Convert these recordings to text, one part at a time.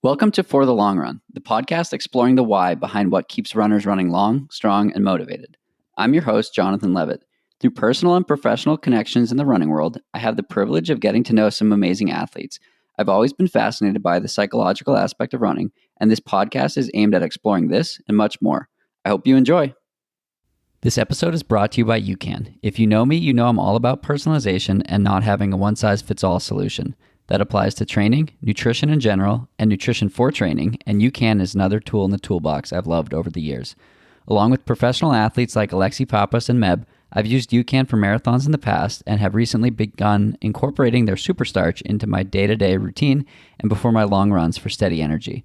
Welcome to For the Long Run, the podcast exploring the why behind what keeps runners running long, strong, and motivated. I'm your host, Jonathan Levitt. Through personal and professional connections in the running world, I have the privilege of getting to know some amazing athletes. I've always been fascinated by the psychological aspect of running, and this podcast is aimed at exploring this and much more. I hope you enjoy. This episode is brought to you by UCAN. If you know me, you know I'm all about personalization and not having a one-size-fits-all solution. That applies to training, nutrition in general, and nutrition for training, and UCAN is another tool in the toolbox I've loved over the years. Along with professional athletes like Alexi Pappas and Meb, I've used UCAN for marathons in the past and have recently begun incorporating their Superstarch into my day-to-day routine and before my long runs for steady energy.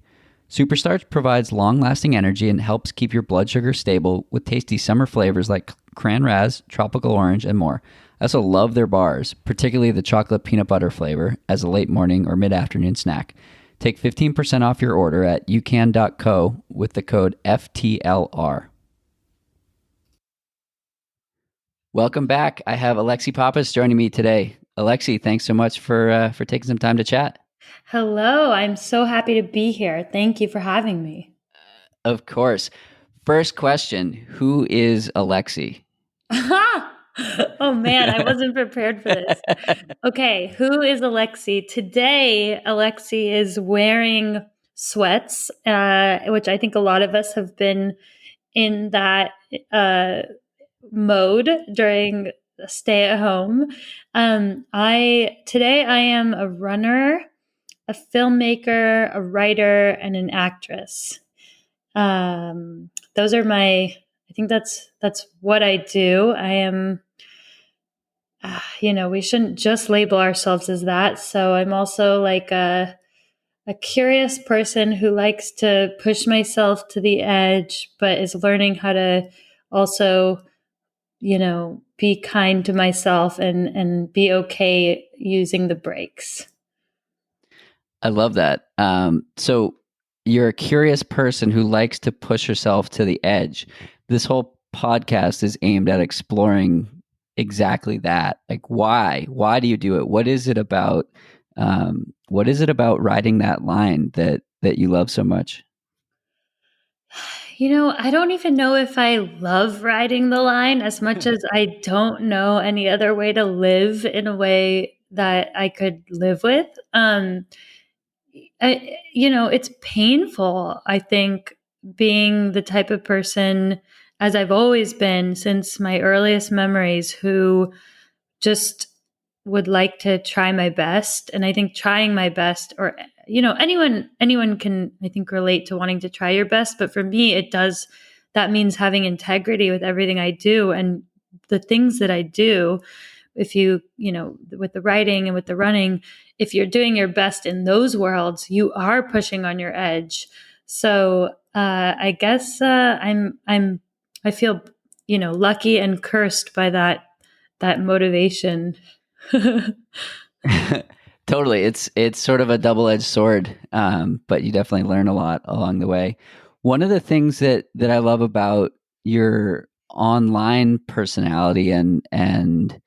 Superstarch provides long-lasting energy and helps keep your blood sugar stable with tasty summer flavors like cran raz, tropical orange, and more. I also love their bars, particularly the chocolate peanut butter flavor, as a late morning or mid-afternoon snack. Take 15% off your order at ucan.co with the code FTLR. Welcome back. I have Alexi Pappas joining me today. Alexi, thanks so much for taking some time to chat. Hello, I'm so happy to be here. Thank you for having me. Of course. First question, who is Alexi? Oh man, I wasn't prepared for this. Okay, who is Alexi? Today, Alexi is wearing sweats, which I think a lot of us have been in that mode during stay at home. Today I am a runner, a filmmaker, a writer, and an actress. Those are I think that's what I do. I am, we shouldn't just label ourselves as that. So I'm also like a curious person who likes to push myself to the edge, but is learning how to also, be kind to myself and be okay using the brakes. I love that. So you're a curious person who likes to push herself to the edge. This whole podcast is aimed at exploring exactly that. Like, why? Why do you do it? What is it about? What is it about riding that line that you love so much? I don't even know if I love riding the line as much as I don't know any other way to live in a way that I could live with. It's painful, I think, being the type of person, as I've always been since my earliest memories, who just would like to try my best. And I think trying my best, or anyone can, I think, relate to wanting to try your best. But for me, that means having integrity with everything I do. And the things that I do, if with the writing and with the running, if you're doing your best in those worlds, you are pushing on your edge. So I guess I feel, lucky and cursed by that motivation. Totally. It's sort of a double-edged sword, but you definitely learn a lot along the way. One of the things that I love about your online personality and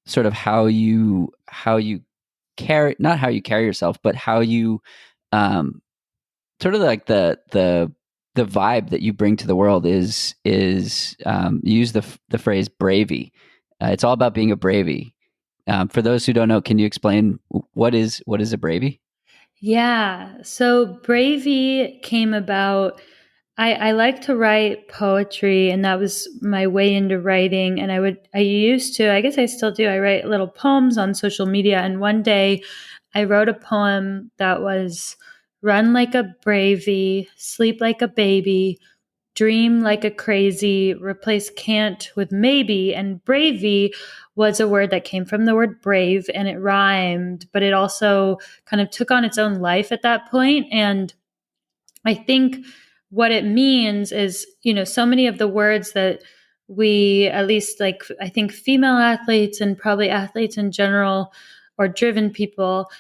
sort of how you carry, not how you carry yourself, but how you sort of like the vibe that you bring to the world is you use the phrase Bravey. It's all about being a Bravey. For those who don't know, can you explain what is a Bravey? Yeah. So Bravey came about. I like to write poetry, and that was my way into writing. And I used to, I guess I still do, I write little poems on social media. And one day I wrote a poem that was run like a Bravey, sleep like a baby, dream like a crazy, replace can't with maybe. And Bravey was a word that came from the word brave, and it rhymed, but it also kind of took on its own life at that point. And I think what it means is, so many of the words that we, at least like, I think female athletes and probably athletes in general, or driven people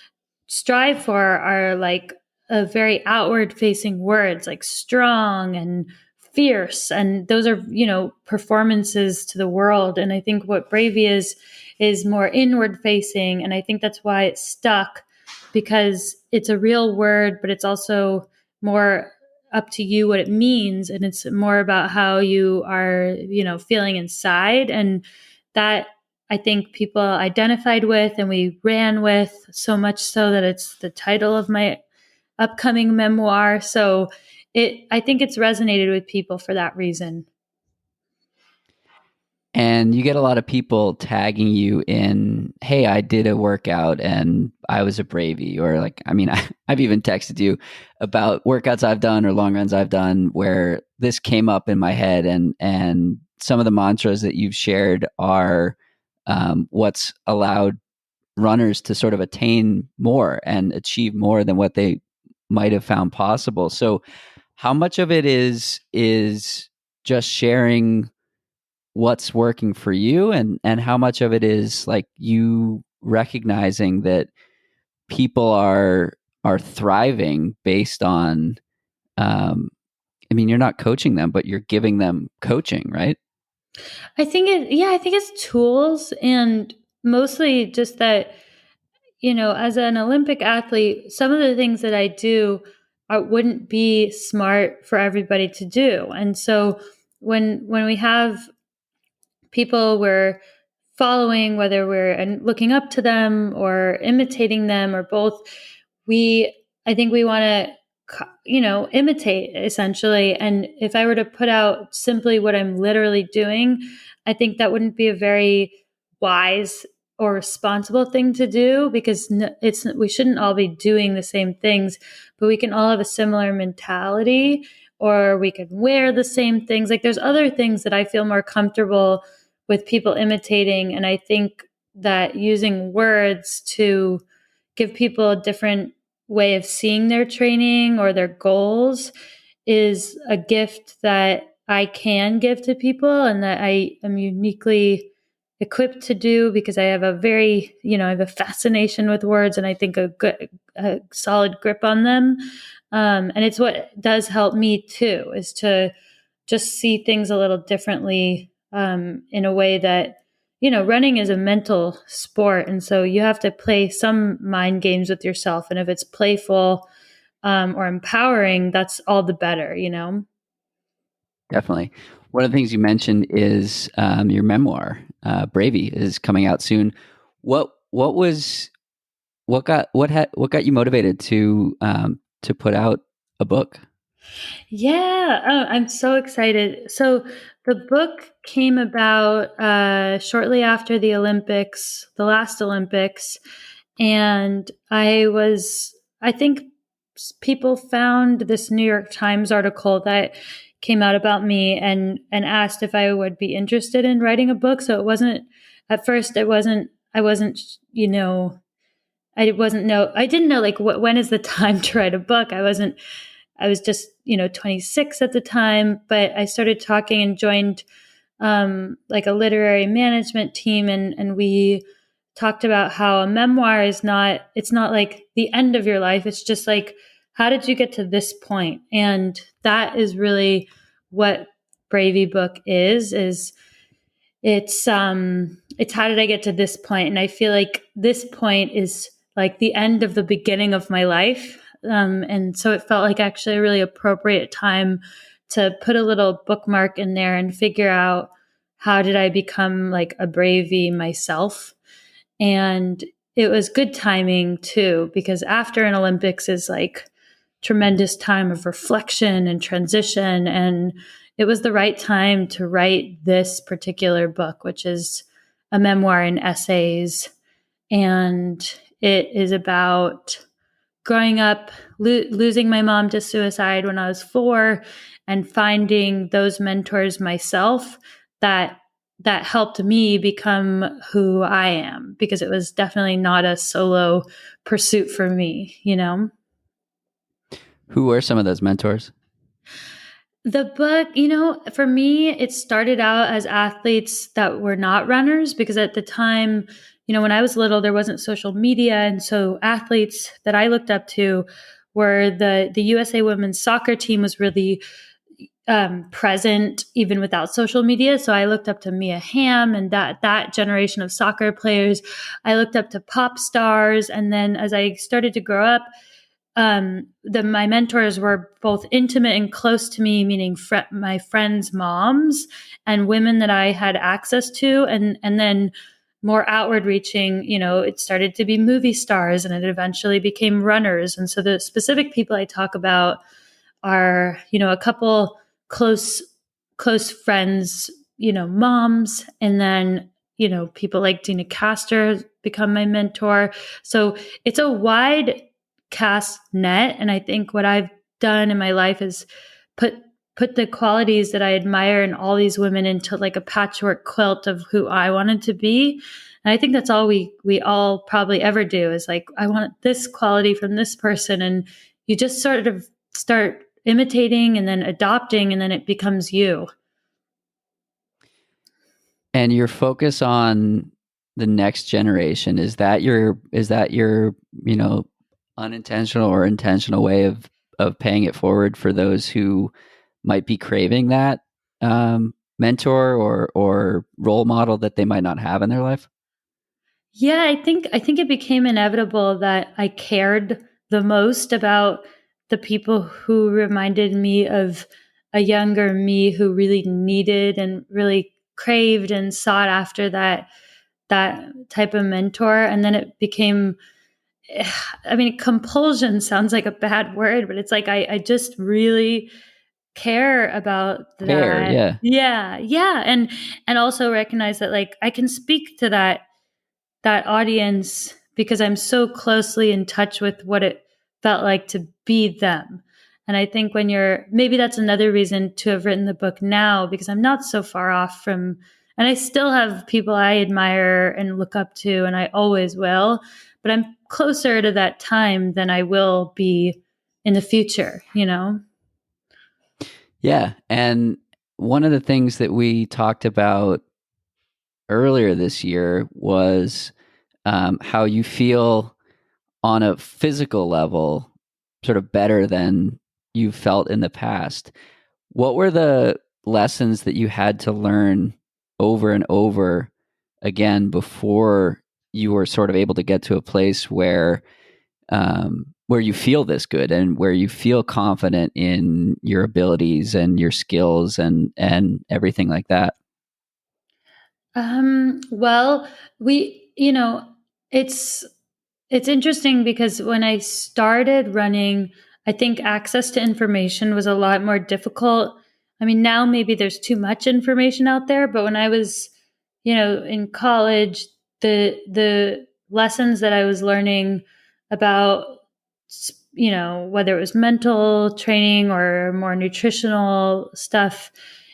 strive for, are like a very outward facing words, like strong and fierce. And those are, performances to the world. And I think what Bravey is more inward facing. And I think that's why it stuck, because it's a real word, but it's also more up to you what it means. And it's more about how you are, feeling inside. And that I think people identified with and we ran with, so much so that it's the title of my upcoming memoir. So I think it's resonated with people for that reason. And you get a lot of people tagging you in, hey, I did a workout and I was a Bravey. Or like, I mean, I've even texted you about workouts I've done or long runs I've done where this came up in my head. And some of the mantras that you've shared are what's allowed runners to sort of attain more and achieve more than what they might have found possible. So how much of it is just sharing what's working for you, and how much of it is like you recognizing that people are thriving based on I mean, you're not coaching them, but you're giving them coaching, right? I think it's tools, and mostly just that, as an Olympic athlete, some of the things that I do wouldn't be smart for everybody to do. And so when we have people we're following, whether we're looking up to them or imitating them or both, I think we want to, imitate essentially. And if I were to put out simply what I'm literally doing, I think that wouldn't be a very wise or responsible thing to do, because we shouldn't all be doing the same things, but we can all have a similar mentality, or we could wear the same things. Like there's other things that I feel more comfortable with people imitating. And I think that using words to give people a different way of seeing their training or their goals is a gift that I can give to people, and that I am uniquely equipped to do, because I have I have a fascination with words, and I think a solid grip on them. And it's what does help me too, is to just see things a little differently, in a way that, running is a mental sport. And so you have to play some mind games with yourself. And if it's playful, or empowering, that's all the better. Definitely. One of the things you mentioned is your memoir, Bravey, is coming out soon. What got you motivated to put out a book? Yeah, I'm so excited. So the book came about shortly after the Olympics, the last Olympics, and I think people found this New York Times article that came out about me, and asked if I would be interested in writing a book. So it wasn't, at first, I wasn't, I didn't know like when is the time to write a book. I was just, 26 at the time, but I started talking and joined like a literary management team, and we talked about how a memoir it's not like the end of your life. It's just like, how did you get to this point? And that is really what Bravey book is it's how did I get to this point? And I feel like this point is like the end of the beginning of my life. And so it felt like actually a really appropriate time to put a little bookmark in there and figure out, how did I become like a Bravey myself? And it was good timing too, because after an Olympics is like tremendous time of reflection and transition. And it was the right time to write this particular book, which is a memoir and essays. And it is about growing up, losing my mom to suicide when I was 4, and finding those mentors myself that helped me become who I am, because it was definitely not a solo pursuit for me. Who were some of those mentors? The book, for me, it started out as athletes that were not runners, because at the time, when I was little, there wasn't social media. And so athletes that I looked up to were the USA women's soccer team was really present even without social media. So I looked up to Mia Hamm and that generation of soccer players. I looked up to pop stars. And then as I started to grow up, my mentors were both intimate and close to me, meaning my friends' moms and women that I had access to. And then more outward reaching, it started to be movie stars and it eventually became runners. And so the specific people I talk about are, a couple close friends, moms, and then, people like Dina Castor become my mentor. So it's a wide cast net. And I think what I've done in my life is put the qualities that I admire in all these women into like a patchwork quilt of who I wanted to be. And I think that's all we all probably ever do is like, I want this quality from this person. And you just sort of start imitating and then adopting, and then it becomes you. And your focus on the next generation, is that your unintentional or intentional way of paying it forward for those who might be craving that mentor or role model that they might not have in their life? Yeah, I think it became inevitable that I cared the most about the people who reminded me of a younger me who really needed and really craved and sought after that type of mentor. And then it became, I mean, compulsion sounds like a bad word, but it's like I just really care about Care, that. yeah. Yeah. And also recognize that like I can speak to that audience because I'm so closely in touch with what it felt like to be them. And I think maybe that's another reason to have written the book now, because I'm not so far off from, and I still have people I admire and look up to, and I always will, but I'm closer to that time than I will be in the future, Yeah. And one of the things that we talked about earlier this year was how you feel on a physical level sort of better than you felt in the past. What were the lessons that you had to learn over and over again before you were sort of able to get to a place where you feel this good and where you feel confident in your abilities and your skills and everything like that? Well, it's interesting because when I started running, I think access to information was a lot more difficult. I mean, now maybe there's too much information out there, but when I was, in college, the lessons that I was learning about, whether it was mental training or more nutritional stuff,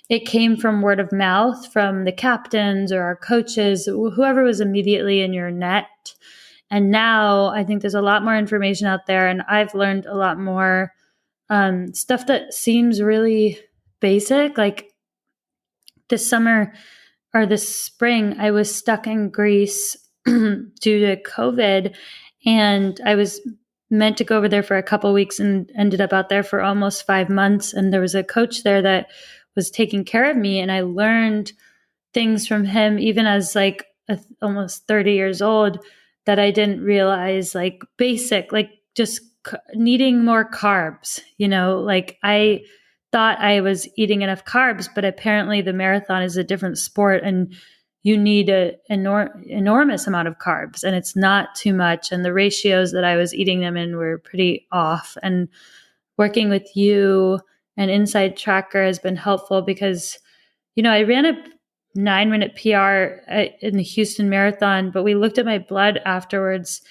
it came from word of mouth from the captains or our coaches, whoever was immediately in your net. And now I think there's a lot more information out there, and I've learned a lot more stuff that seems really basic. Like this summer or this spring, I was stuck in Greece due to COVID, and I was meant to go over there for a couple of weeks and ended up out there for almost 5 months. And there was a coach there that was taking care of me, and I learned things from him, even as like almost 30 years old, that I didn't realize, like basic, like just needing more carbs, like I thought I was eating enough carbs, but apparently the marathon is a different sport and you need an enormous amount of carbs, and it's not too much. And the ratios that I was eating them in were pretty off. And working with you and Inside Tracker has been helpful because, I ran a 9-minute PR in the Houston Marathon, but we looked at my blood afterwards.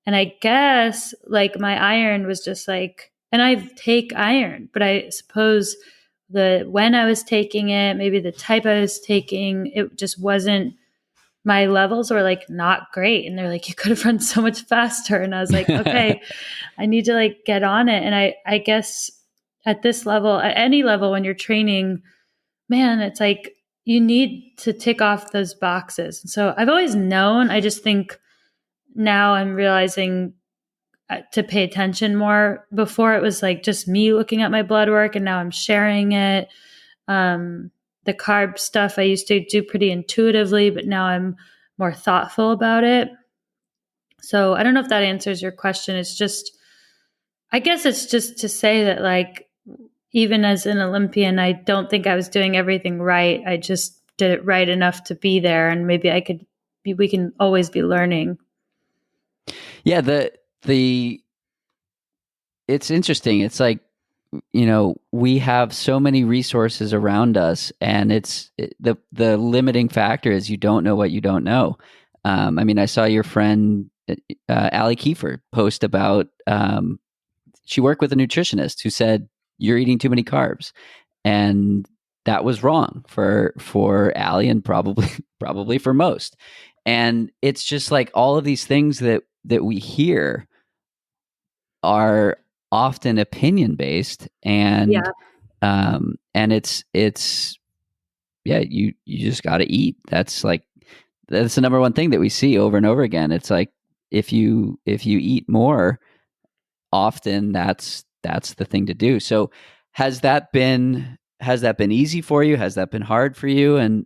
And I guess like my iron was just like, and I take iron, but I suppose when I was taking it, maybe the type I was taking, it just wasn't, my levels were like not great. And they're like, you could have run so much faster. And I was like, okay, I need to like get on it. And I guess at this level, at any level, when you're training, man, it's like you need to tick off those boxes. And so I've always known, I just think now I'm realizing to pay attention more. Before it was like just me looking at my blood work, and now I'm sharing it. The carb stuff I used to do pretty intuitively, but now I'm more thoughtful about it. So I don't know if that answers your question. It's just, I guess it's just to say that, like, even as an Olympian, I don't think I was doing everything right. I just did it right enough to be there, and maybe we can always be learning. Yeah, the it's interesting. It's like, we have so many resources around us, and the limiting factor is you don't know what you don't know. I mean, I saw your friend Ali Kiefer post about she worked with a nutritionist who said you're eating too many carbs, and that was wrong for Ali and probably for most. And it's just like all of these things that we hear are often opinion based, and it's yeah, you just got to eat. That's the number one thing that we see over and over again. It's like if you eat more often, that's the thing to do. So has that been easy for you? Has that been hard for you? And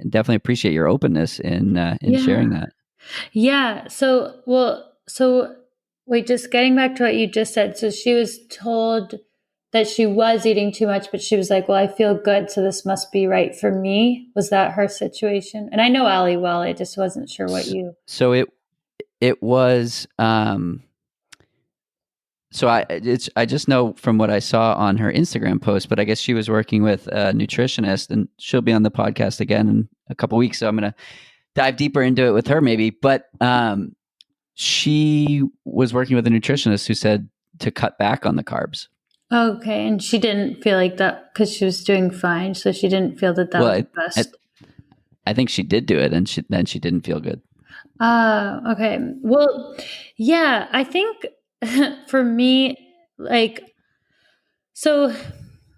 definitely appreciate your openness in sharing that. Yeah. So wait, just getting back to what you just said. So she was told that she was eating too much, but she was like, well, I feel good, so this must be right for me. Was that her situation? And I know Allie well. I just wasn't sure what you. So it was, so I just know from what I saw on her Instagram post, but I guess she was working with a nutritionist, and she'll be on the podcast again in a couple weeks. So I'm going to dive deeper into it with her maybe. But she was working with a nutritionist who said to cut back on the carbs. Okay. And she didn't feel like that because she was doing fine. So she didn't feel that was the best. I think she did do it, and then she didn't feel good. Okay. Well, yeah, I think for me, like, so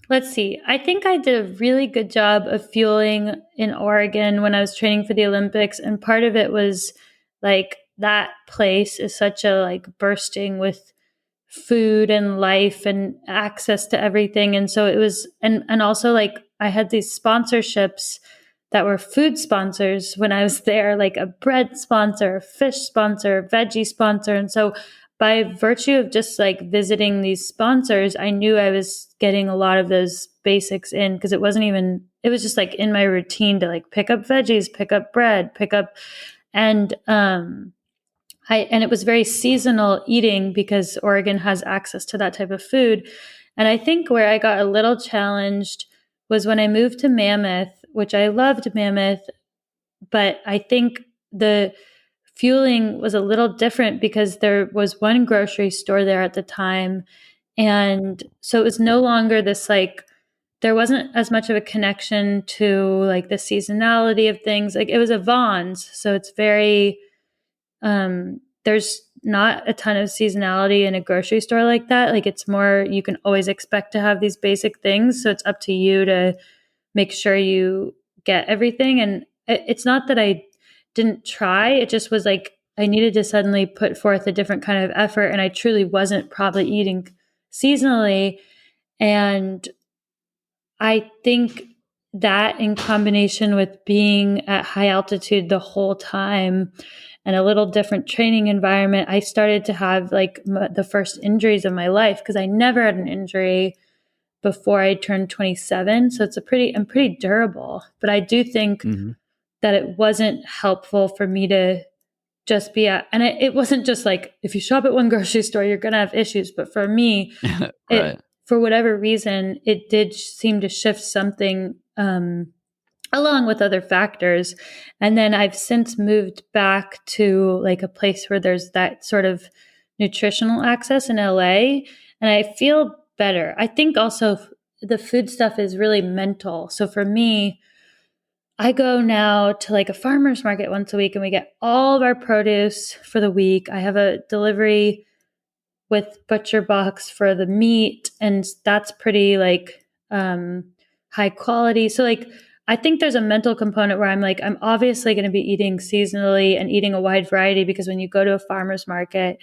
let's see. I think I did a really good job of fueling in Oregon when I was training for the Olympics. And part of it was like that place is such a like bursting with food and life and access to everything. And so it was, and also like I had these sponsorships that were food sponsors when I was there, like a bread sponsor, a fish sponsor, a veggie sponsor. And so by virtue of just like visiting these sponsors, I knew I was getting a lot of those basics in, because it was just like in my routine to like pick up veggies, pick up bread, and it was very seasonal eating because Oregon has access to that type of food. And I think where I got a little challenged was when I moved to Mammoth, which I loved Mammoth, but I think the fueling was a little different because there was one grocery store there at the time. And so it was no longer this like, there wasn't as much of a connection to like the seasonality of things. Like it was a Vons. So it's very, there's not a ton of seasonality in a grocery store like that. Like it's more, you can always expect to have these basic things. So it's up to you to make sure you get everything. And it's not that I didn't try. It just was like, I needed to suddenly put forth a different kind of effort. And I truly wasn't probably eating seasonally. And I think that in combination with being at high altitude the whole time and a little different training environment, I started to have like the first injuries of my life, because I never had an injury before I turned 27. So I'm pretty durable, but I do think that it wasn't helpful for me to just be and it wasn't just like, if you shop at one grocery store, you're going to have issues. But for me, Right. For whatever reason, it did seem to shift something, along with other factors. And then I've since moved back to like a place where there's that sort of nutritional access in LA, and I feel better. I think also the food stuff is really mental. So for me, I go now to like a farmer's market once a week, and we get all of our produce for the week. I have a delivery with Butcher Box for the meat, and that's pretty like high quality. So like I think there's a mental component where I'm like, I'm obviously going to be eating seasonally and eating a wide variety, because when you go to a farmer's market,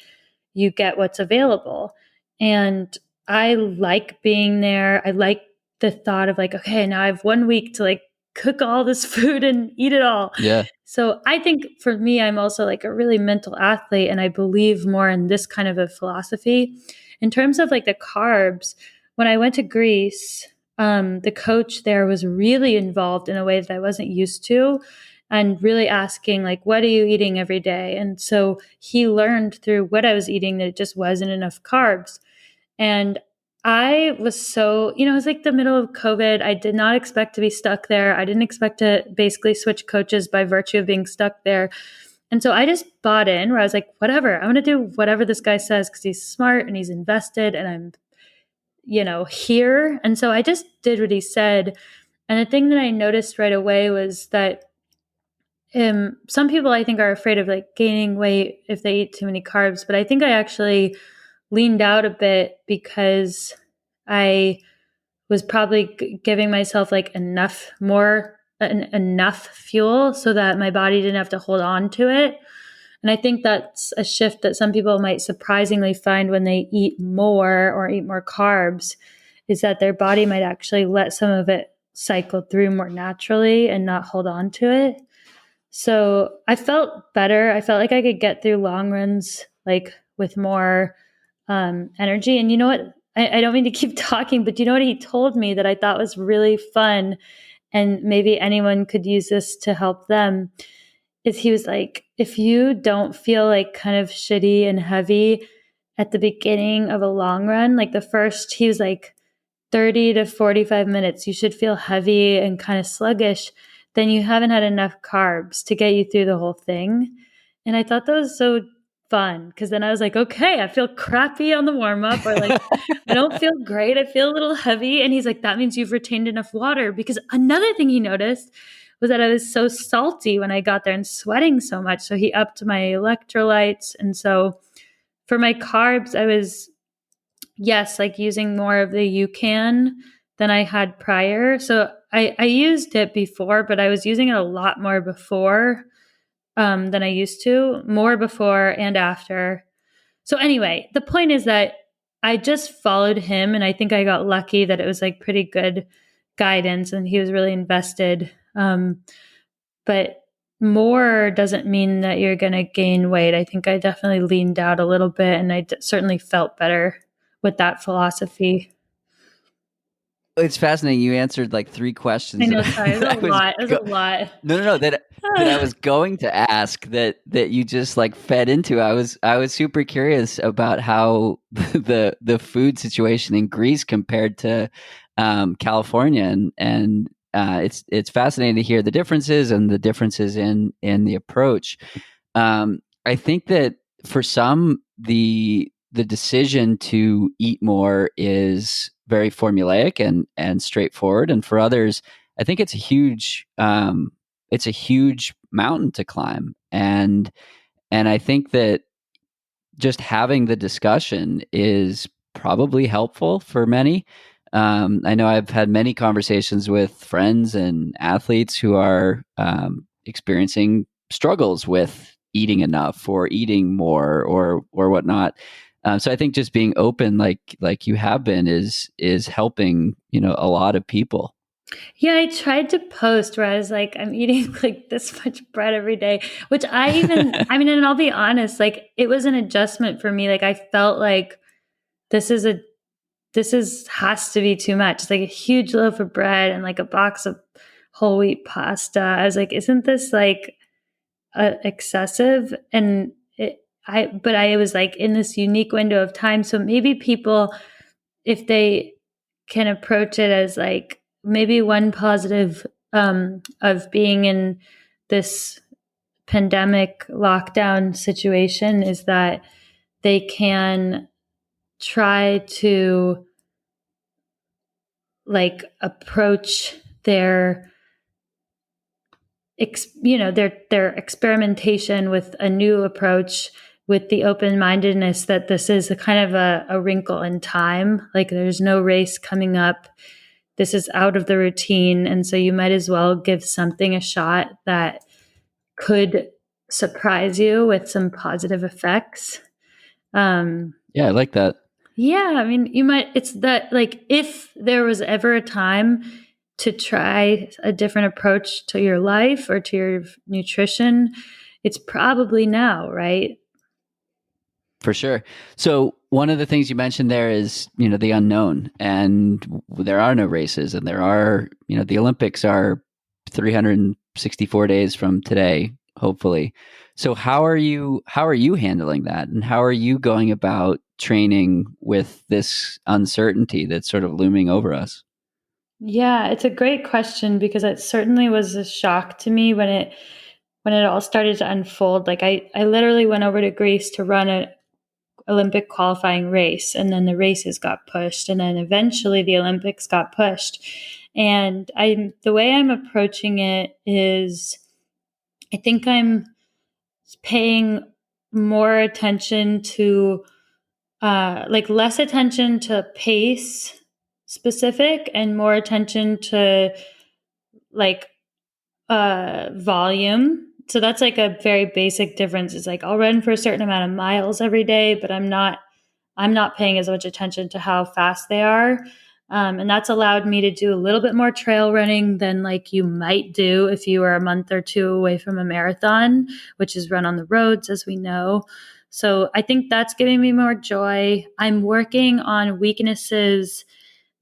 you get what's available. And I like being there. I like the thought of like, okay, now I have 1 week to like cook all this food and eat it all. Yeah. So I think for me, I'm also like a really mental athlete, and I believe more in this kind of a philosophy. In terms of like the carbs, when I went to Greece, the coach there was really involved in a way that I wasn't used to, and really asking like, what are you eating every day? And so he learned through what I was eating that it just wasn't enough carbs. And I was so, it was like the middle of COVID. I did not expect to be stuck there. I didn't expect to basically switch coaches by virtue of being stuck there. And so I just bought in, where I was like, whatever, I'm going to do whatever this guy says because he's smart and he's invested and I'm, here. And so I just did what he said. And the thing that I noticed right away was that some people I think are afraid of like gaining weight if they eat too many carbs, but I think I actually leaned out a bit because I was probably giving myself like enough fuel so that my body didn't have to hold on to it. And I think that's a shift that some people might surprisingly find when they eat more or eat more carbs, is that their body might actually let some of it cycle through more naturally and not hold on to it. So I felt better. I felt like I could get through long runs like with more energy. And you know what? I don't mean to keep talking, but you know what he told me that I thought was really fun, and maybe anyone could use this to help them, is he was like, if you don't feel like kind of shitty and heavy at the beginning of a long run, like he was like 30 to 45 minutes, you should feel heavy and kind of sluggish, then you haven't had enough carbs to get you through the whole thing. And I thought that was so fun, because then I was like, okay, I feel crappy on the warm up, or like, I don't feel great. I feel a little heavy. And he's like, that means you've retained enough water. Because another thing he noticed was that I was so salty when I got there and sweating so much. So he upped my electrolytes. And so for my carbs, I was, yes, like using more of the UCAN than I had prior. So I used it before, but I was using it a lot more before than I used to, more before and after. So anyway, the point is that I just followed him, and I think I got lucky that it was like pretty good guidance and he was really invested. But more doesn't mean that you're going to gain weight. I think I definitely leaned out a little bit, and I certainly felt better with that philosophy. It's fascinating. You answered like 3 questions. I know, sorry, it was a lot. It was a lot. No. That I was going to ask that you just like fed into. I was super curious about how the food situation in Greece compared to California, and it's fascinating to hear the differences and the differences in the approach. I think that for some, the decision to eat more is very formulaic and straightforward, and for others, I think it's a huge mountain to climb, and I think that just having the discussion is probably helpful for many. I know I've had many conversations with friends and athletes who are experiencing struggles with eating enough or eating more or whatnot. So I think just being open, like you have been, is helping a lot of people. Yeah, I tried to post where I was like, I'm eating like this much bread every day, which I mean, and I'll be honest, like it was an adjustment for me. Like I felt like this has to be too much. It's like a huge loaf of bread and like a box of whole wheat pasta. I was like, isn't this like excessive? And but I was like in this unique window of time. So maybe people, if they can approach it as like maybe one positive of being in this pandemic lockdown situation, is that they can try to like approach their their experimentation with a new approach with the open-mindedness that this is a kind of a wrinkle in time. Like there's no race coming up. This is out of the routine. And so you might as well give something a shot that could surprise you with some positive effects. Yeah, I like that. Yeah, I mean, it's that, like, if there was ever a time to try a different approach to your life or to your nutrition, it's probably now, right? For sure. So one of the things you mentioned there is, the unknown, and there are no races, and the Olympics are 364 days from today, hopefully. So how are you handling that? And how are you going about training with this uncertainty that's sort of looming over us? Yeah, it's a great question because it certainly was a shock to me when it all started to unfold. Like I literally went over to Greece to run an Olympic qualifying race, and then the races got pushed, and then eventually the Olympics got pushed. And the way I'm approaching it is, I think I'm paying more attention to, like, less attention to pace specific and more attention to, like, volume. So that's like a very basic difference. It's like I'll run for a certain amount of miles every day, but I'm not paying as much attention to how fast they are. And that's allowed me to do a little bit more trail running than, like, you might do if you were a month or two away from a marathon, which is run on the roads, as we know. So I think that's giving me more joy. I'm working on weaknesses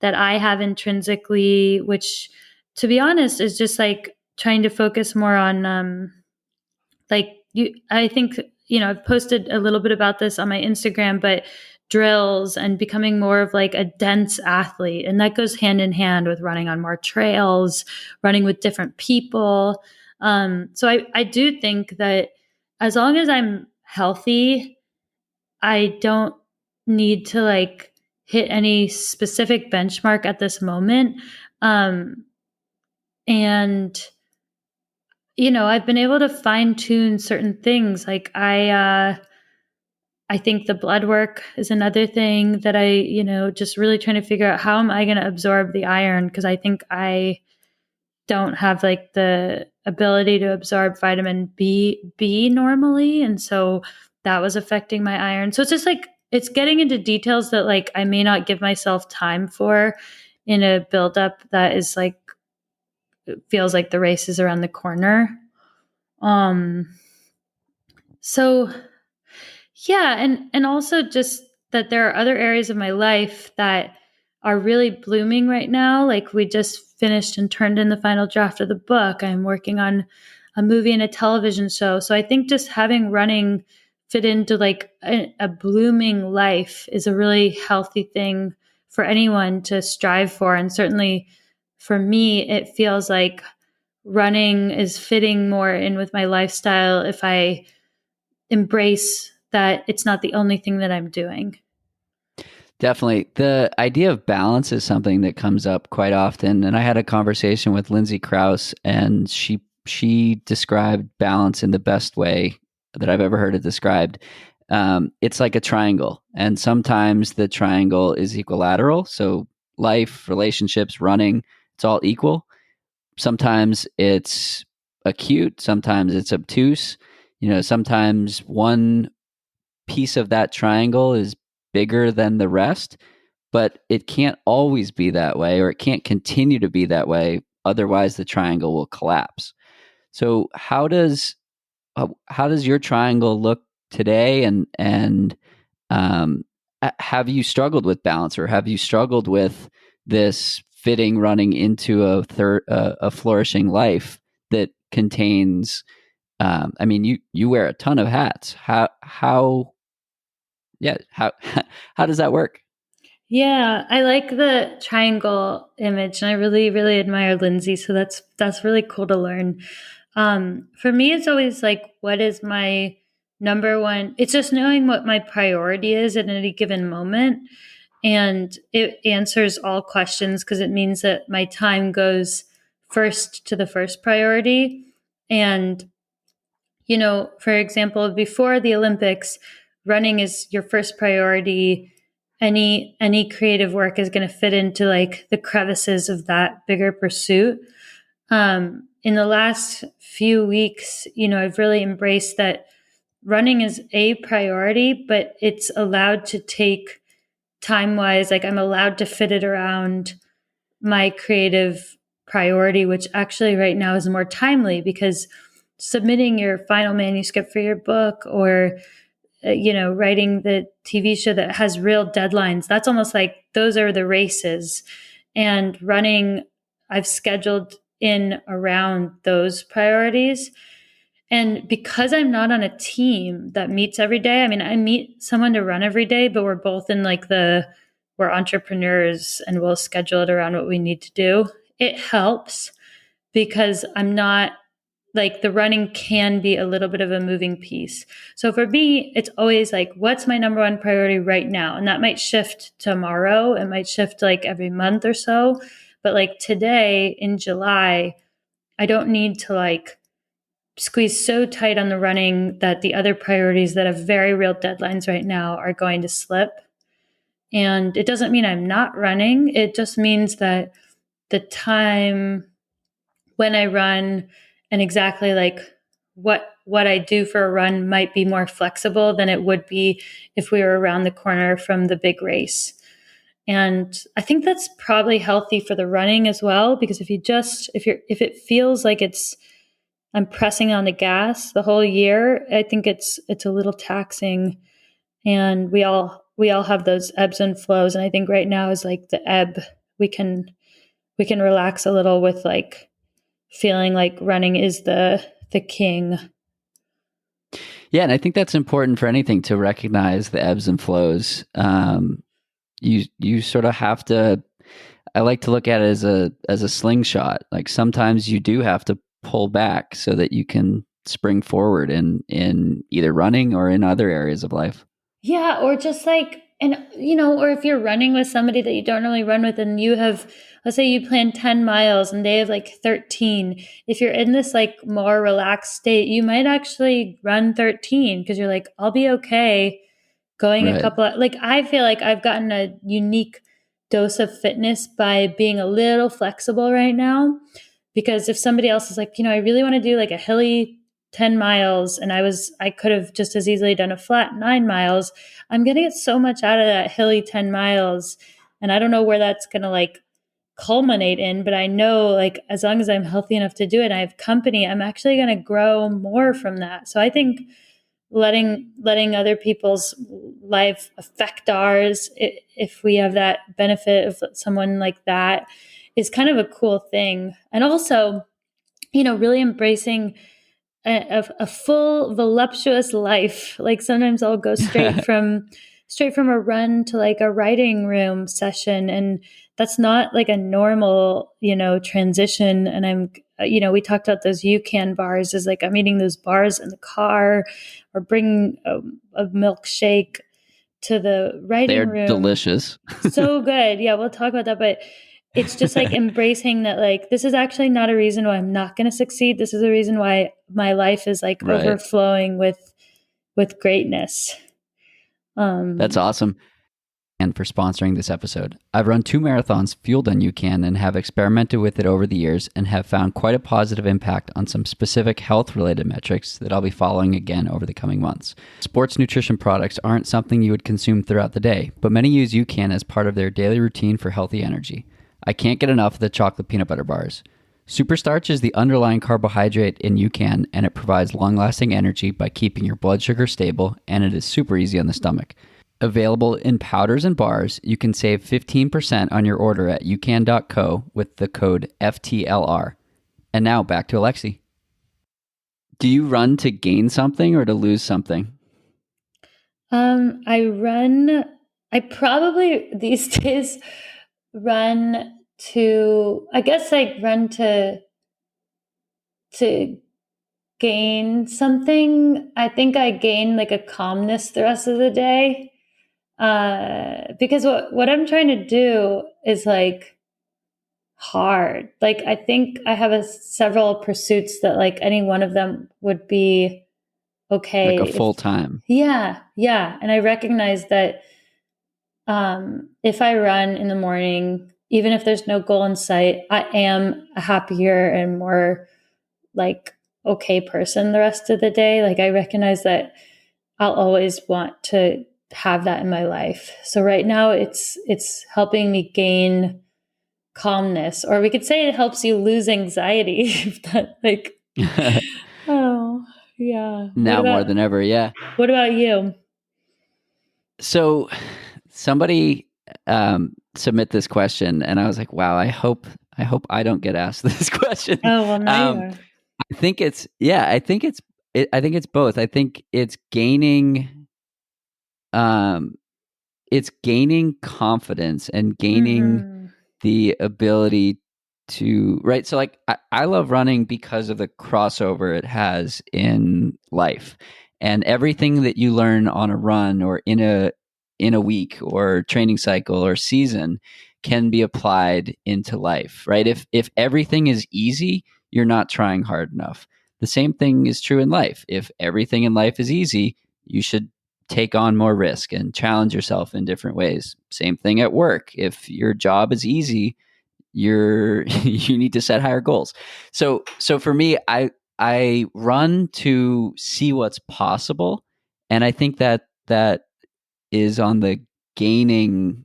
that I have intrinsically, which, to be honest, is just like trying to focus more on, like, I think, I've posted a little bit about this on my Instagram, but drills and becoming more of like a dense athlete. And that goes hand in hand with running on more trails, running with different people. So I do think that as long as I'm healthy, I don't need to, like, hit any specific benchmark at this moment. Um, and I've been able to fine tune certain things. Like I think the blood work is another thing that just really trying to figure out how am I going to absorb the iron, because I think I don't have, like, the ability to absorb vitamin B normally, and so that was affecting my iron. So it's just like it's getting into details that, like, I may not give myself time for in a buildup that is like feels like the race is around the corner. Um, so yeah, and also just that there are other areas of my life that are really blooming right now. Like, we just finished and turned in the final draft of the book. I'm working on a movie and a television show. So I think just having running fit into, like, a blooming life is a really healthy thing for anyone to strive for. And certainly for me, it feels like running is fitting more in with my lifestyle if I embrace that it's not the only thing that I'm doing. Definitely. The idea of balance is something that comes up quite often. And I had a conversation with Lindsay Krause, and she described balance in the best way that I've ever heard it described. It's like a triangle, and sometimes the triangle is equilateral. So life, relationships, running, it's all equal. Sometimes it's acute, sometimes it's obtuse. Sometimes one piece of that triangle is bigger than the rest, but it can't always be that way, or it can't continue to be that way. Otherwise, the triangle will collapse. So, how does your triangle look today? And um, have you struggled with balance, or have you struggled with this fitting running into a flourishing life that contains? I mean, you wear a ton of hats. How yeah, how does that work? Yeah, I like the triangle image, and I really, really admire Lindsay. So that's really cool to learn. For me, it's always like, what is my number one? It's just knowing what my priority is at any given moment, and it answers all questions because it means that my time goes first to the first priority. And for example, before the Olympics, running is your first priority. Any creative work is going to fit into, like, the crevices of that bigger pursuit. In the last few weeks, I've really embraced that running is a priority, but it's allowed to take time-wise, like I'm allowed to fit it around my creative priority, which actually right now is more timely because submitting your final manuscript for your book or writing the TV show that has real deadlines, that's almost like those are the races. And running, I've scheduled in around those priorities. And because I'm not on a team that meets every day, I mean, I meet someone to run every day, but we're both in like we're entrepreneurs and we'll schedule it around what we need to do. It helps because I'm not like the running can be a little bit of a moving piece. So for me, it's always like, what's my number one priority right now? And that might shift tomorrow. It might shift like every month or so. But like today in July, I don't need to like squeeze so tight on the running that the other priorities that have very real deadlines right now are going to slip. And it doesn't mean I'm not running. It just means that the time when I run and exactly like what I do for a run might be more flexible than it would be if we were around the corner from the big race. And I think that's probably healthy for the running as well, because if it feels like I'm pressing on the gas the whole year, I think it's a little taxing. And we all have those ebbs and flows. And I think right now is like the ebb. We can relax a little with like feeling like running is the king. Yeah, and I think that's important for anything, to recognize the ebbs and flows. You sort of have to. I like to look at it as a slingshot. Like sometimes you do have to pull back so that you can spring forward in either running or in other areas of life. Yeah, or just like, or if you're running with somebody that you don't really run with and you have, let's say you plan 10 miles and they have like 13. If you're in this like more relaxed state, you might actually run 13 because you're like, I'll be okay going a Right. couple of, like, I feel like I've gotten a unique dose of fitness by being a little flexible right now. Because if somebody else is like, I really want to do like a hilly 10 miles and I could have just as easily done a flat 9 miles, I'm going to get so much out of that hilly 10 miles. And I don't know where that's going to like culminate in, but I know like as long as I'm healthy enough to do it and I have company, I'm actually going to grow more from that. So I think letting other people's life affect ours, if we have that benefit of someone like that, is kind of a cool thing. And also, really embracing a full voluptuous life. Like sometimes I'll go straight from a run to like a writing room session, and that's not like a normal transition. And I'm we talked about those UCAN bars, is like I'm eating those bars in the car or bringing a milkshake to the writing They're room. delicious. So good. Yeah, we'll talk about that, but it's just like embracing that like this is actually not a reason why I'm not going to succeed. This is a reason why my life is like Right. overflowing with greatness. That's awesome. And for sponsoring this episode. I've run 2 marathons fueled on UCAN and have experimented with it over the years and have found quite a positive impact on some specific health-related metrics that I'll be following again over the coming months. Sports nutrition products aren't something you would consume throughout the day, but many use UCAN as part of their daily routine for healthy energy. I can't get enough of the chocolate peanut butter bars. Superstarch is the underlying carbohydrate in UCAN, and it provides long-lasting energy by keeping your blood sugar stable, and it is super easy on the stomach. Available in powders and bars, you can save 15% on your order at ucan.co with the code FTLR. And now back to Alexi. Do you run to gain something or to lose something? I probably these days run to, I guess like run to gain something. I think I gain like a calmness the rest of the day. Because what I'm trying to do is like hard. Like I think I have several pursuits that like any one of them would be okay. Like a full time. Yeah. And I recognize that if I run in the morning, even if there's no goal in sight, I am happier and more like okay person the rest of the day. Like I recognize that I'll always want to have that in my life. So right now it's helping me gain calmness, or we could say it helps you lose anxiety. If that like, oh yeah. Now more than ever, yeah. What about you? So somebody submit this question, and I was like, wow, I hope I don't get asked this question. Oh well, now you are. I think it's I think it's both. I think um it's gaining confidence and gaining Mm-hmm. the ability to, right. So like I love running because of the crossover it has in life, and everything that you learn on a run or in a week or training cycle or season can be applied into life, right? If everything is easy, you're not trying hard enough. The same thing is true in life. If everything in life is easy, you should take on more risk and challenge yourself in different ways. Same thing at work. If your job is easy, you need to set higher goals. So for me, I run to see what's possible, and I think that is on the gaining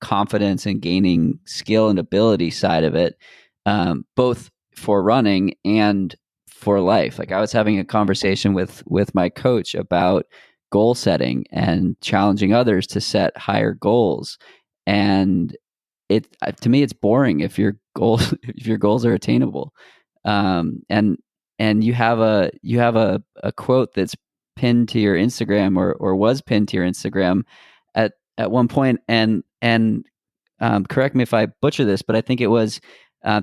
confidence and gaining skill and ability side of it, both for running and for life. Like I was having a conversation with my coach about goal setting and challenging others to set higher goals, and it to me it's boring if your goals if your goals are attainable. And you have a quote that's pinned to your Instagram, or was pinned to your Instagram at one point, and correct me if I butcher this, but I think it was,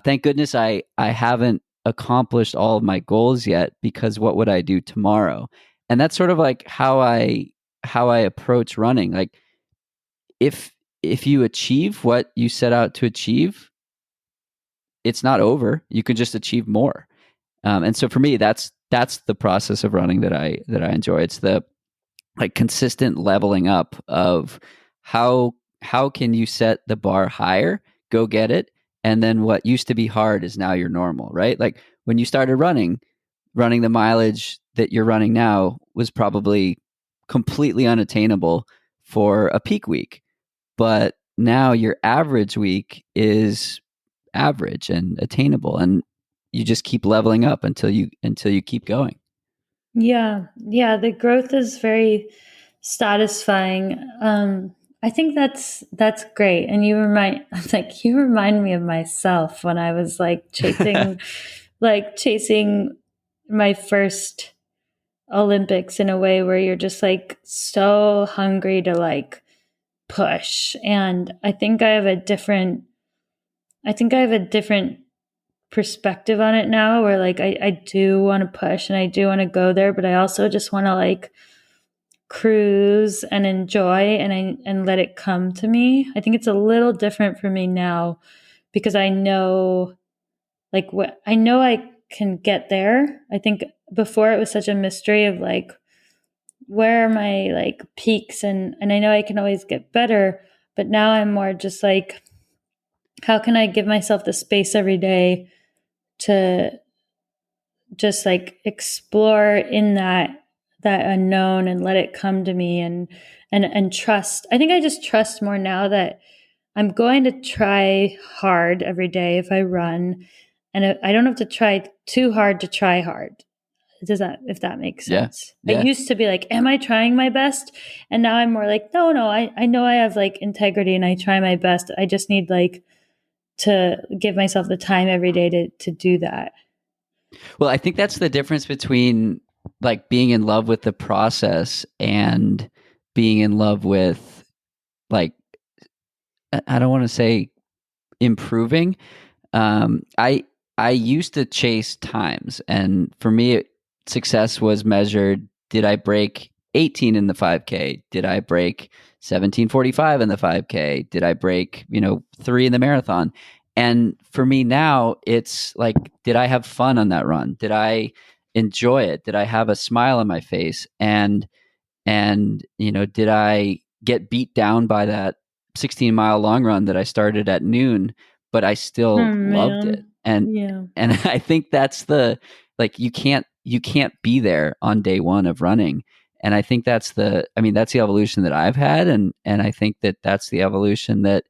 thank goodness I haven't accomplished all of my goals yet, because what would I do tomorrow? And that's sort of like how I approach running. Like if you achieve what you set out to achieve, it's not over. You can just achieve more. And so for me, that's the process of running that I enjoy. It's the like consistent leveling up of how can you set the bar higher, go get it, and then what used to be hard is now your normal, right? Like when you started running the mileage that you're running now was probably completely unattainable for a peak week, but now your average week is average and attainable, and you just keep leveling up until you keep going. Yeah, yeah, the growth is very satisfying. I think that's great. And you remind like you remind me of myself when I was like chasing my first Olympics in a way where you're just like so hungry to like push. And I think I have a different perspective on it now where like I do want to push and I do want to go there, but I also just want to like cruise and enjoy and let it come to me. I think it's a little different for me now because I know like what I know I can get there. I think before it was such a mystery of like where are my like peaks and I know I can always get better, but now I'm more just like how can I give myself the space every day to just like explore in that unknown and let it come to me and trust. I think I just trust more now that I'm going to try hard every day if I run, and I don't have to try too hard to try hard. Does that, if that makes Yeah. sense? I Yeah. used to be like, am I trying my best? And now I'm more like, no, I know I have like integrity and I try my best. I just need like to give myself the time every day to do that. Well, I think that's the difference between like being in love with the process and being in love with, like, I don't want to say improving. I used to chase times, and for me, success was measured. Did I break 18 in the 5K? Did I break 17:45 in the 5K? Did I break 3 in the marathon? And for me now, it's like, did I have fun on that run? Did I enjoy it? Did I have a smile on my face? And did I get beat down by that 16-mile long run that I started at noon, but I Oh still loved it? man. And Yeah. and I think that's the like you can't be there on day one of running. And I think that's the evolution that I've had, and I think that that's the evolution that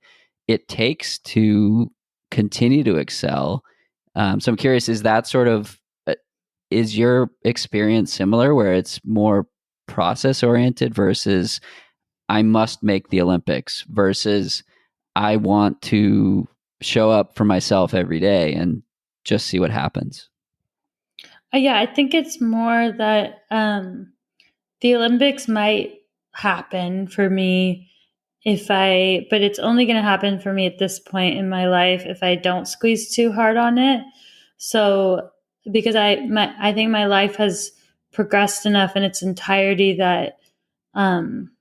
it takes to continue to excel. So I'm curious, is that sort of is your experience similar, where it's more process oriented versus I must make the Olympics versus I want to show up for myself every day and just see what happens? Yeah, I think it's more that the Olympics might happen for me but it's only going to happen for me at this point in my life if I don't squeeze too hard on it. So, because I think my life has progressed enough in its entirety um,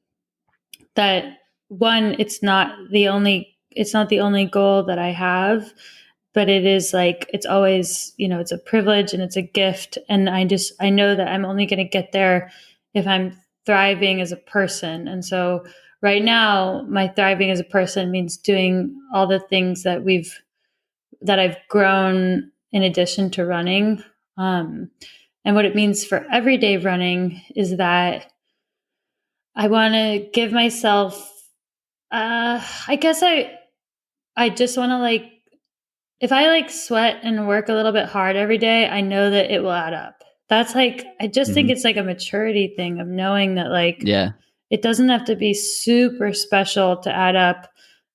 that one, it's not the only goal that I have, but it is like, it's always, it's a privilege and it's a gift. And I know that I'm only going to get there if I'm thriving as a person. And so right now, my thriving as a person means doing all the things that I've grown in addition to running. And what it means for everyday running is that I want to give myself, I guess I just want to like, if I like sweat and work a little bit hard every day, I know that it will add up. That's like, I just think it's like a maturity thing of knowing that like, Yeah. it doesn't have to be super special to add up.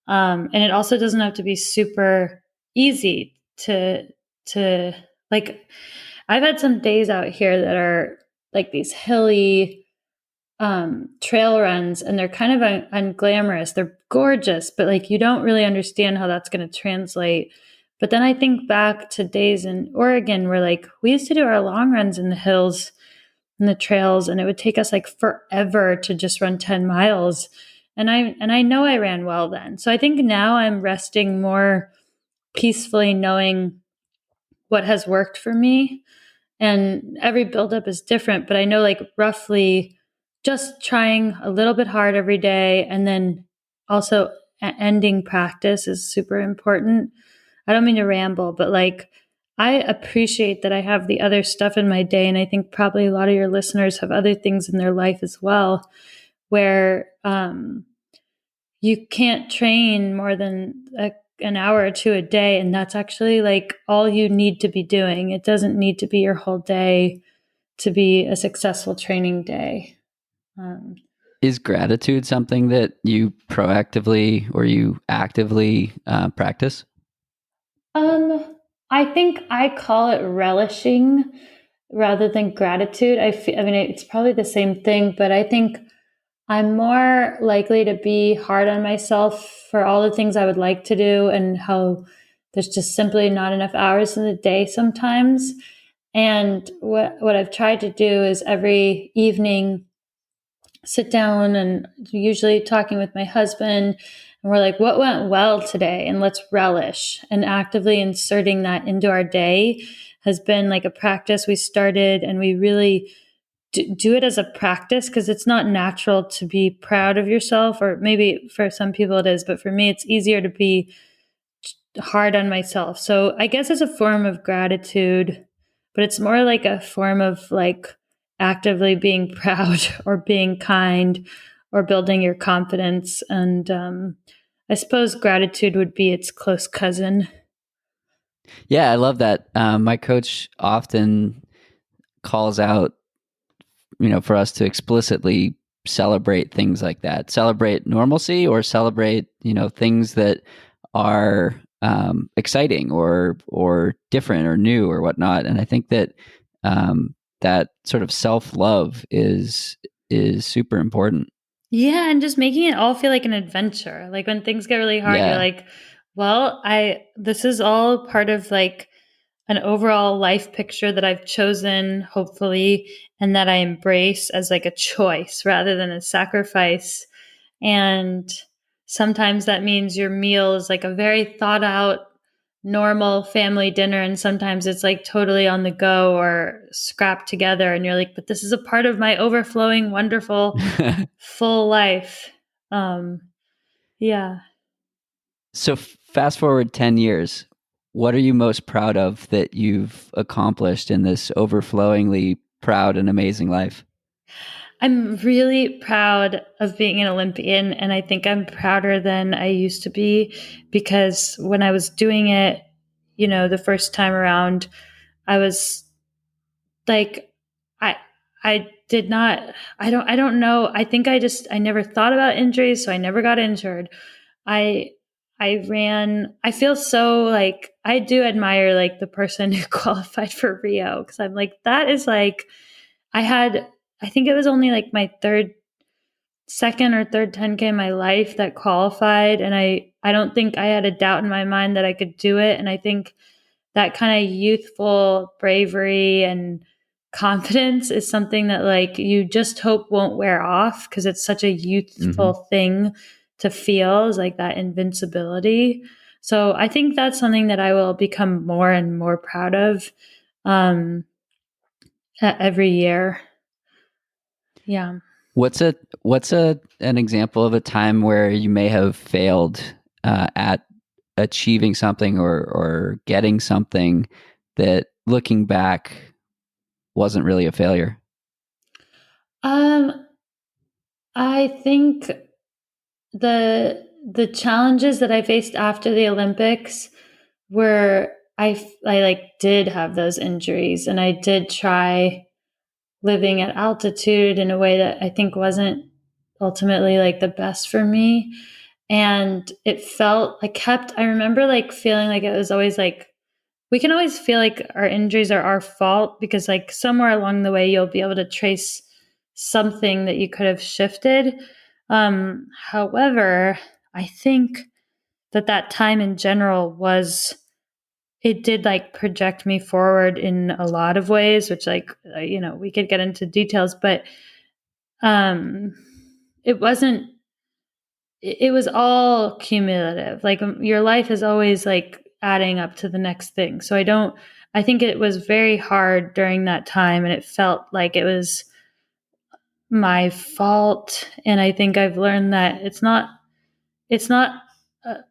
And it also doesn't have to be super easy to like, I've had some days out here that are like these hilly, trail runs, and they're kind of unglamorous. They're gorgeous, but like you don't really understand how that's going to translate. But then I think back to days in Oregon where like we used to do our long runs in the hills and the trails, and it would take us like forever to just run 10 miles. And I know I ran well then. So I think now I'm resting more peacefully knowing what has worked for me, and every buildup is different, but I know like roughly just trying a little bit hard every day, and then also ending practice is super important. I don't mean to ramble, but like I appreciate that I have the other stuff in my day, and I think probably a lot of your listeners have other things in their life as well, where you can't train more than an hour or two a day, and that's actually like all you need to be doing. It doesn't need to be your whole day to be a successful training day. Is gratitude something that you proactively or you actively practice? I think I call it relishing rather than gratitude. I mean, it's probably the same thing, but I think I'm more likely to be hard on myself for all the things I would like to do and how there's just simply not enough hours in the day sometimes. And what I've tried to do is every evening sit down, and usually talking with my husband, and we're like, what went well today? And let's relish. And actively inserting that into our day has been like a practice we started, and we really do it as a practice because it's not natural to be proud of yourself, or maybe for some people it is, but for me it's easier to be hard on myself. So I guess it's a form of gratitude, but it's more like a form of like actively being proud or being kind or building your confidence. And I suppose gratitude would be its close cousin. Yeah, I love that. My coach often calls out, for us to explicitly celebrate things like that, celebrate normalcy, or celebrate, things that are exciting or different or new or whatnot. And I think that that sort of self-love is super important. Yeah, and just making it all feel like an adventure. Like when things get really hard, you're Yeah. like, well, this is all part of like an overall life picture that I've chosen, hopefully, and that I embrace as like a choice rather than a sacrifice. And sometimes that means your meal is like a very thought out, normal family dinner. And sometimes it's like totally on the go or scrapped together. And you're like, but this is a part of my overflowing, wonderful, full life. Um, yeah. So fast forward 10 years. What are you most proud of that you've accomplished in this overflowingly proud and amazing life? I'm really proud of being an Olympian, and I think I'm prouder than I used to be because when I was doing it, the first time around, I was like, I I did not I don't know. I think I never thought about injuries, so I never got injured. I I feel so like I do admire like the person who qualified for Rio because I'm like that is like I had I think it was only like my second or third 10K in my life that qualified, and I don't think I had a doubt in my mind that I could do it. And I think that kind of youthful bravery and confidence is something that like you just hope won't wear off because it's such a Mm-hmm. youthful thing to feel, is like that invincibility. So I think that's something that I will become more and more proud of um, every year. Yeah. What's an example of a time where you may have failed at achieving something or getting something that looking back wasn't really a failure? Um, I think the challenges that I faced after the Olympics were I like did have those injuries, and I did try living at altitude in a way that I think wasn't ultimately like the best for me. And it felt I remember like feeling like it was always like we can always feel like our injuries are our fault because like somewhere along the way you'll be able to trace something that you could have shifted. However, I think that time in general was it did like project me forward in a lot of ways, which like we could get into details, but um it wasn't it was all cumulative. Like your life is always like adding up to the next thing. So I think it was very hard during that time and it felt like it was my fault. And I think I've learned that it's not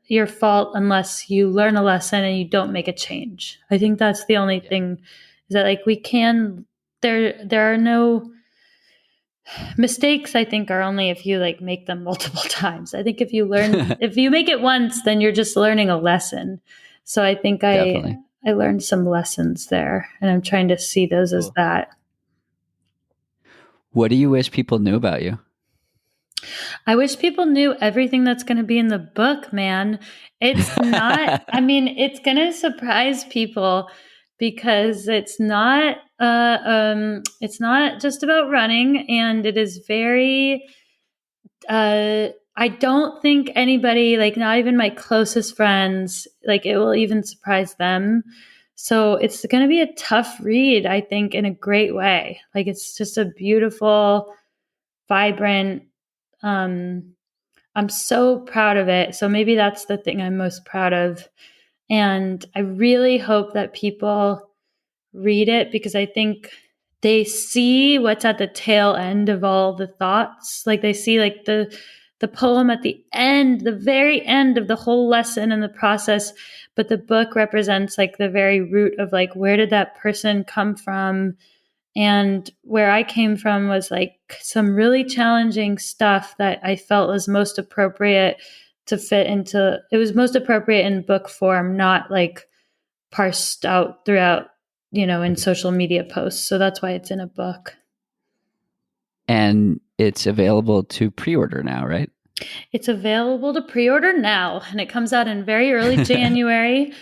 your fault unless you learn a lesson and you don't make a change. I think that's the only Yeah. thing is that like we can there are no mistakes. I think are only if you like make them multiple times. I think if you make it once, then you're just learning a lesson. So I think Definitely. I learned some lessons there and I'm trying to see those as Cool. that. What do you wish people knew about you? I wish people knew everything that's going to be in the book, man. It's not, I mean, it's going to surprise people because it's not just about running, and it is very I don't think anybody, like not even my closest friends, like it will even surprise them. So it's going to be a tough read, I think, in a great way. Like it's just a beautiful, vibrant, um, I'm so proud of it. So maybe that's the thing I'm most proud of. And I really hope that people read it because I think they see what's at the tail end of all the thoughts. Like they see like the poem at the end, the very end of the whole lesson and the process, but the book represents like the very root of like where did that person come from? And where I came from was like some really challenging stuff that I felt was most appropriate to fit into it was most appropriate in book form, not like parsed out throughout, in social media posts. So that's why it's in a book. And it's available to pre-order now, right? It's available to pre-order now, and it comes out in very early January.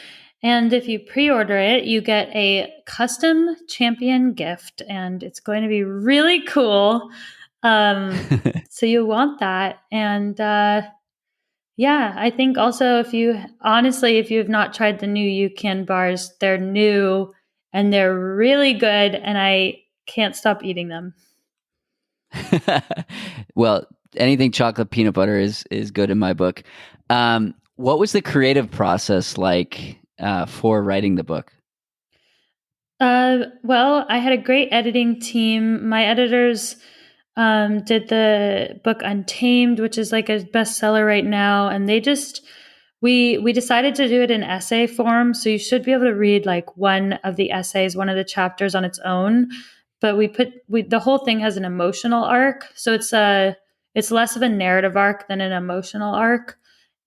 And if you pre-order it, you get a custom champion gift, and it's going to be really cool. So you want that. And yeah, I think also if you have not tried the new UCAN bars, they're new and they're really good, and I can't stop eating them. Well, anything chocolate peanut butter is good in my book. What was the creative process like for writing the book? Well, I had a great editing team. My editors did the book Untamed, which is like a bestseller right now, and they just we decided to do it in essay form, so you should be able to read like one of the essays, one of the chapters on its own. But the whole thing has an emotional arc, so it's less of a narrative arc than an emotional arc.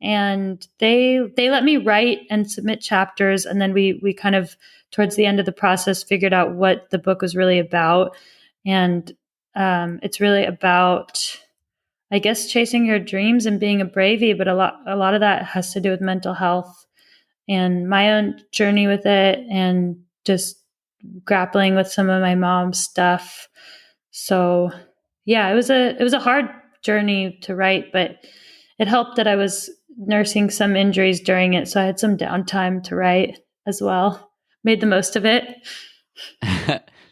And they let me write and submit chapters, and then we kind of towards the end of the process figured out what the book was really about. And it's really about, I guess, chasing your dreams and being a bravey, but a lot of that has to do with mental health and my own journey with it, and just grappling with some of my mom's stuff. So yeah, it was a hard journey to write, but it helped that I was nursing some injuries during it, so I had some downtime to write as well. Made the most of it.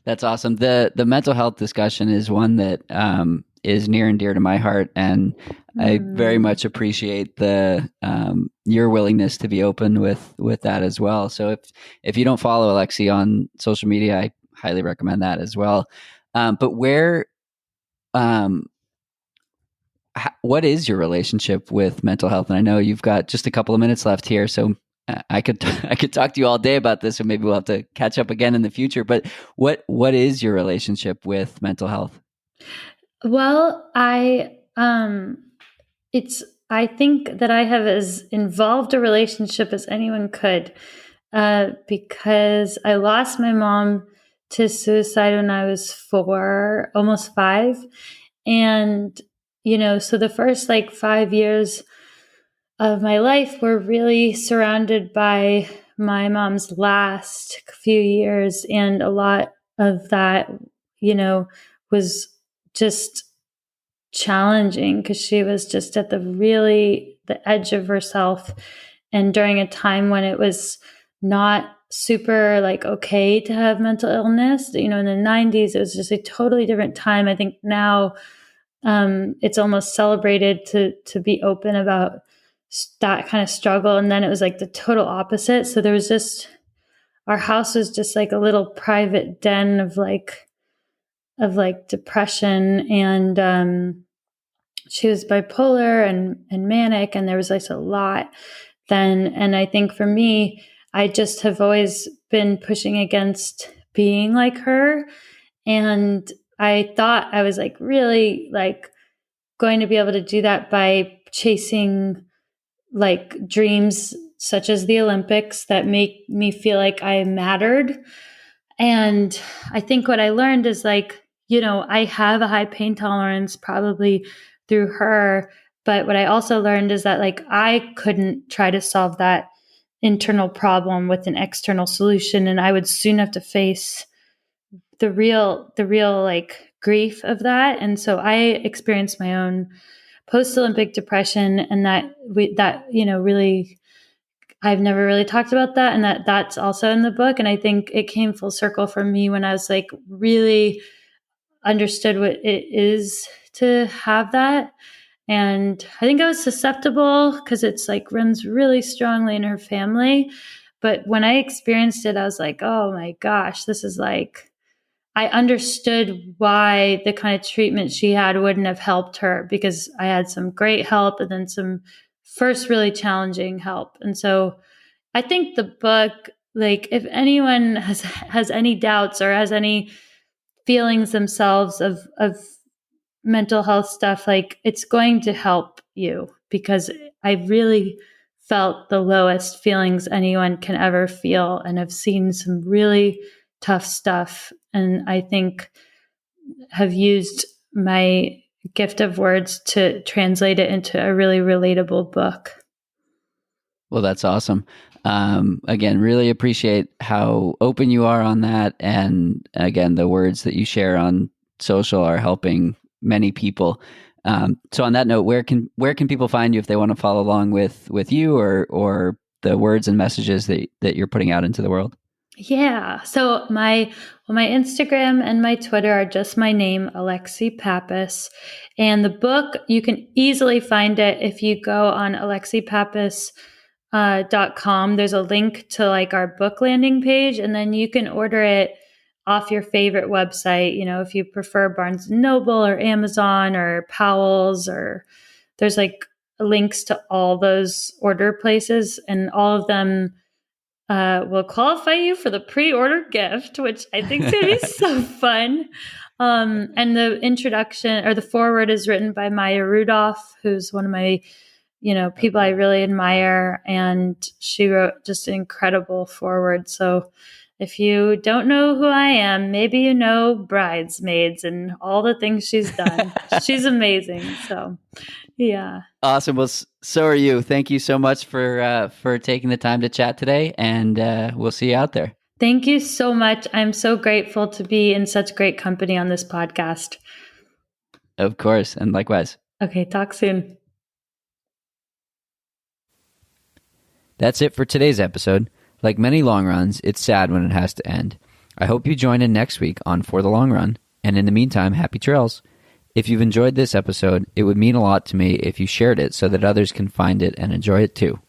That's awesome. The mental health discussion is one that is near and dear to my heart, and I very much appreciate the your willingness to be open with that as well. So if you don't follow Alexi on social media, I highly recommend that as well. But what is your relationship with mental health? And I know you've got just a couple of minutes left here, so I could talk to you all day about this, and maybe we'll have to catch up again in the future. But what is your relationship with mental health? Well, I think that I have as involved a relationship as anyone could, because I lost my mom to suicide when I was 4, almost 5. And, so the first like 5 years of my life were really surrounded by my mom's last few years. And a lot of that, was just challenging because she was just at the edge of herself, and during a time when it was not super like okay to have mental illness. In the 90s, it was just a totally different time. I think now it's almost celebrated to be open about that kind of struggle, and then it was like the total opposite. So there was just, our house was just like a little private den of depression. And she was bipolar and manic, and there was like a lot then. And I think for me, I just have always been pushing against being like her. And I thought I was like really like going to be able to do that by chasing like dreams such as the Olympics that make me feel like I mattered. And I think what I learned is like, I have a high pain tolerance probably through her. But what I also learned is that like I couldn't try to solve that internal problem with an external solution. And I would soon have to face the real like grief of that. And so I experienced my own post-Olympic depression, and that really, I've never really talked about that, and that's also in the book. And I think it came full circle for me when I was like really understood what it is to have that. And I think I was susceptible because it's like runs really strongly in her family. But when I experienced it, I was like, oh my gosh, this is like, I understood why the kind of treatment she had wouldn't have helped her, because I had some great help and then some first really challenging help. And so I think the book, like if anyone has any doubts or has any feelings themselves of mental health stuff, like it's going to help you, because I really felt the lowest feelings anyone can ever feel, and I've seen some really tough stuff. And I think have used my gift of words to translate it into a really relatable book. Well, that's awesome. Again, really appreciate how open you are on that. And again, the words that you share on social are helping many people. So on that note, where can people find you if they want to follow along with you or the words and messages that you're putting out into the world? Yeah. So my Instagram and my Twitter are just my name, Alexi Pappas. And the book, you can easily find it if you go on alexipappas.com. There's a link to like our book landing page, and then you can order it off your favorite website. If you prefer Barnes & Noble or Amazon or Powell's, or there's like links to all those order places, and all of them will qualify you for the pre-order gift, which I think is going to be so fun. And the introduction or the foreword is written by Maya Rudolph, who's one of my, people I really admire. And she wrote just an incredible foreword. So if you don't know who I am, maybe you know Bridesmaids and all the things she's done. She's amazing. So, yeah. Awesome. Well, so are you. Thank you so much for taking the time to chat today, and we'll see you out there. Thank you so much. I'm so grateful to be in such great company on this podcast. Of course, and likewise. Okay, talk soon. That's it for today's episode. Like many long runs, it's sad when it has to end. I hope you join in next week on For the Long Run, and in the meantime, happy trails. If you've enjoyed this episode, it would mean a lot to me if you shared it so that others can find it and enjoy it too.